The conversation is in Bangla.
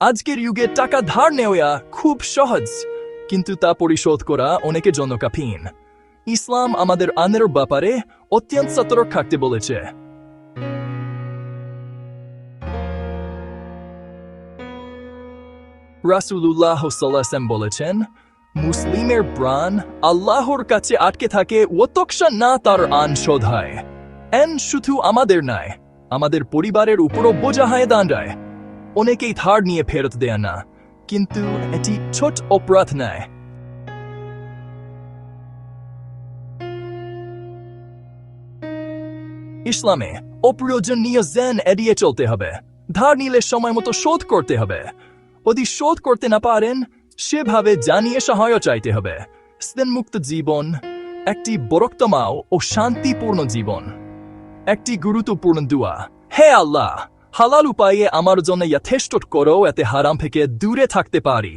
আজকের যুগে টাকা ধার নেওয়া খুব সহজ, কিন্তু তা পরিশোধ করা অনেকের জন্য কঠিন। ইসলাম আমাদের আনের ব্যাপারে অত্যন্ত সতর্ক থাকতে বলেছে। রাসূলুল্লাহ সাল্লাল্লাহু আলাইহি ওয়াসাল্লাম বলেছেন, মুসলিমের প্রাণ আল্লাহর কাছে আটকে থাকে যতক্ষণ না তার আন শোধ হয়। শুধু আমাদের নয়, আমাদের পরিবারের উপরও বোঝা হয়ে দাঁড়ায়। অনেকেই ধার নিয়ে ফেরত দেয় না, কিন্তু এটি ছোট অপরাধ নয়। ইসলামে অপ্রয়োজনীয় ঋণ এড়িয়ে চলতে হবে। ধার নিলে সময় মতো শোধ করতে হবে। যদি শোধ করতে না পারেন, সেভাবে জানিয়ে সহায়তা চাইতে হবে। ঋণমুক্ত জীবন একটি বরকতমাও ও শান্তিপূর্ণ জীবন। একটি গুরুত্বপূর্ণ দোয়া, হে আল্লাহ, হালাল উপায়ে আমার জন্য যথেষ্ট করো, এতে হারাম থেকে দূরে থাকতে পারি।